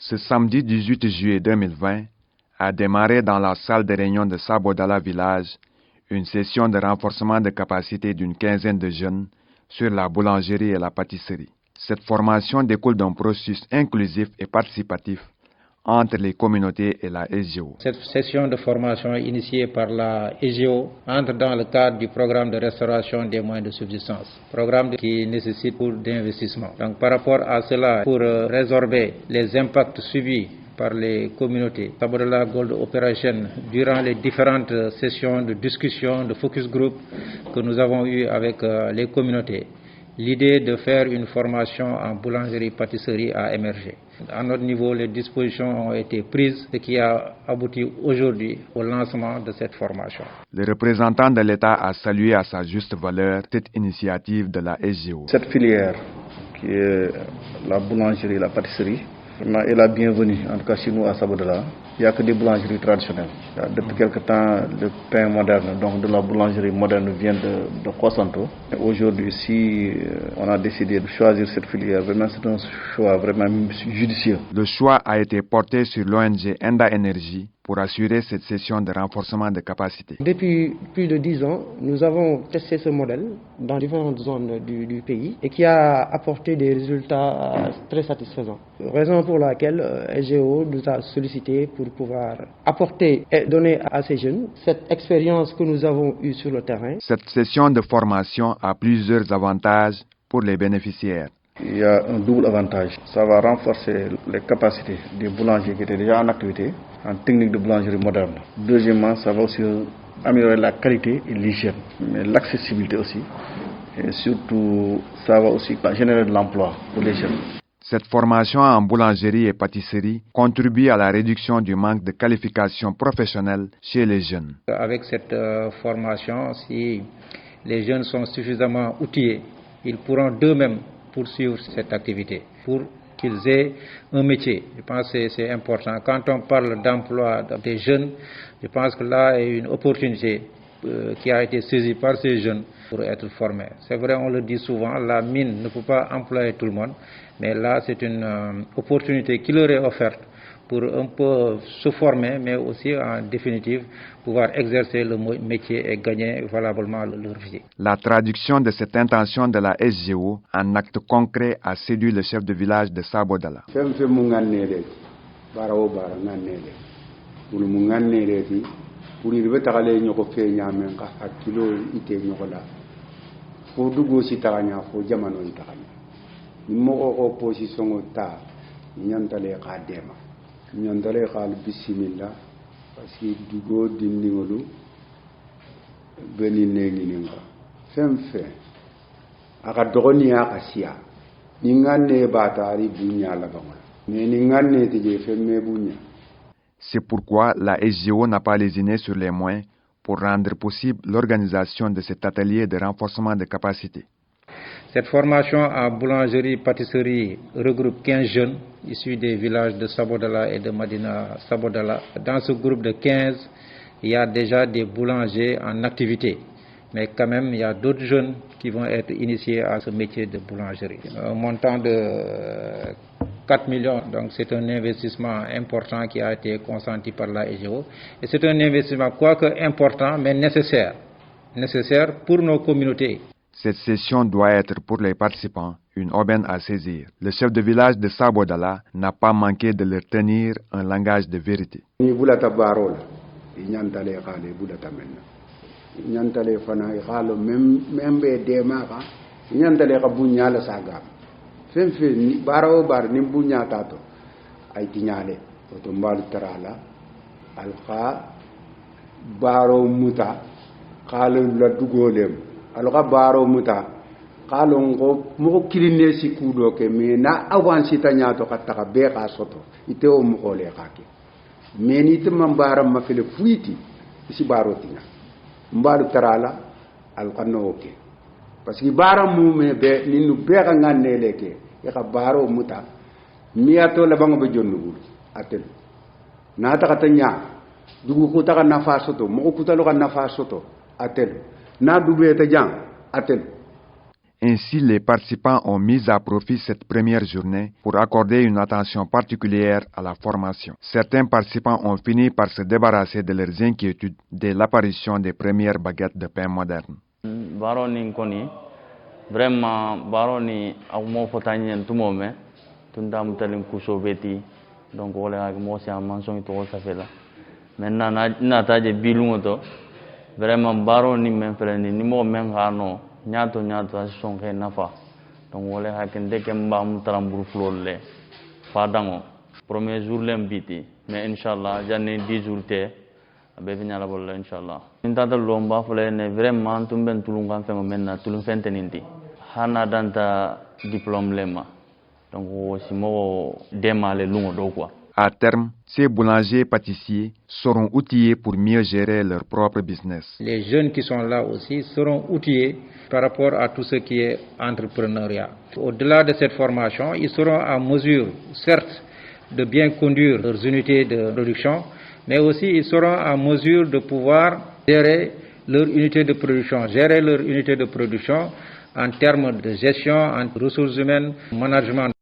Ce samedi 18 juillet 2020 a démarré dans la salle de réunion de Sabodala Village une session de renforcement de capacité d'une quinzaine de jeunes sur la boulangerie et la pâtisserie. Cette formation découle d'un processus inclusif et participatif entre les communautés et la SGO. Cette session de formation initiée par la SGO entre dans le cadre du programme de restauration des moyens de subsistance, programme qui nécessite beaucoup d'investissement. Donc par rapport à cela, pour résorber les impacts subis par les communautés, Sabodala Gold Operation, durant les différentes sessions de discussion, de focus group que nous avons eues avec les communautés, l'idée de faire une formation en boulangerie-pâtisserie a émergé. À notre niveau, les dispositions ont été prises, ce qui a abouti aujourd'hui au lancement de cette formation. Le représentant de l'État a salué à sa juste valeur cette initiative de la SGO. Cette filière, qui est la boulangerie et la pâtisserie, est la bienvenue, en tout cas chez nous à Sabodala. Il n'y a que des boulangeries traditionnelles. Depuis quelque temps, le pain moderne, donc de la boulangerie moderne, vient de Khosanto. Aujourd'hui, si on a décidé de choisir cette filière, vraiment c'est un choix vraiment judicieux. Le choix a été porté sur l'ONG Enda Energy pour assurer cette session de renforcement de capacité. Depuis plus de 10 ans, nous avons testé ce modèle dans différentes zones du pays et qui a apporté des résultats très satisfaisants. Raison pour laquelle SGO nous a sollicité pour pouvoir apporter et donner à ces jeunes cette expérience que nous avons eue sur le terrain. Cette session de formation a plusieurs avantages pour les bénéficiaires. Il y a un double avantage. Ça va renforcer les capacités des boulangers qui étaient déjà en activité en technique de boulangerie moderne. Deuxièmement, ça va aussi améliorer la qualité et l'hygiène, mais l'accessibilité aussi. Et surtout, ça va aussi générer de l'emploi pour les jeunes. Cette formation en boulangerie et pâtisserie contribue à la réduction du manque de qualification professionnelle chez les jeunes. Avec cette formation, si les jeunes sont suffisamment outillés, ils pourront d'eux-mêmes poursuivre cette activité pour qu'ils aient un métier. Je pense que c'est important. Quand on parle d'emploi des jeunes, je pense que là est une opportunité qui a été saisie par ces jeunes pour être formés. C'est vrai, on le dit souvent, la mine ne peut pas employer tout le monde, mais là c'est une opportunité qui leur est offerte pour un peu se former, mais aussi en définitive pouvoir exercer le métier et gagner valablement leur vie. La traduction de cette intention de la SGO en acte concret a séduit le chef de village de Sabodala. ñandale xal bismillah parce que dugo dindingolu beni nengi ninga femfe aka dogoni aka sia ni ngane batari bunya la bangola mais ni ngane tije femme bunya. C'est pourquoi la SGO n'a pas lésiné sur les moyens pour rendre possible l'organisation de cet atelier de renforcement de capacité. Cette formation en boulangerie-pâtisserie regroupe 15 jeunes issus des villages de Sabodala et de Madina Sabodala. Dans ce groupe de 15, il y a déjà des boulangers en activité. Mais quand même, il y a d'autres jeunes qui vont être initiés à ce métier de boulangerie. Un montant de 4 millions, donc c'est un investissement important qui a été consenti par la SGO. Et c'est un investissement, quoique important, mais nécessaire pour nos communautés. Cette session doit être pour les participants une aubaine à saisir. Le chef de village de Sabodala n'a pas manqué de leur tenir un langage de vérité. alors baro muta kalon go mo kiline si kudo ke me na avansi tanya to katta be ka soto ite o mo kole kake me ni te mambara ma fele fuiti si baro tinga mbaru tarala al kanno oke parce que bara mu me be ni nu be ka nganne leke e ka baro muta mi ato la bango be jonnu bul atel na ta katanya dugu ko ta na fa soto mo ko ta lo na fa soto atel na dubé ta jang atel. Ainsi, les participants ont mis à profit cette première journée pour accorder une attention particulière à la formation. Certains participants ont fini par se débarrasser de leurs inquiétudes dès l'apparition des premières baguettes de pain modernes. Vraiment, baroni agumo fotani en tout moment, tunda mutalin kusobeti, donc voilà que moi c'est un mensonge tout ça fait là. Maintenant na taje bilungo vraiment baroni même freni ni mo men gano nyato son ke nafa. Donc voilà que dès que mba mutalam buru flole fadango premier jour l'embiti mais inchallah janne 10 jours te be vinyala bolla inchallah. Intata lomba flene vraiment tumben tulungan fengo menna tulun fenteninti. Hana danta diplôme lema donc aussi mo démarrer lungo do quoi. À terme, ces boulangers et pâtissiers seront outillés pour mieux gérer leur propre business. Les jeunes qui sont là aussi seront outillés par rapport à tout ce qui est entrepreneuriat. Au-delà de cette formation, ils seront en mesure, certes, de bien conduire leurs unités de production, mais aussi ils seront en mesure de pouvoir gérer leur unité de production, en termes de gestion, en ressources humaines, management.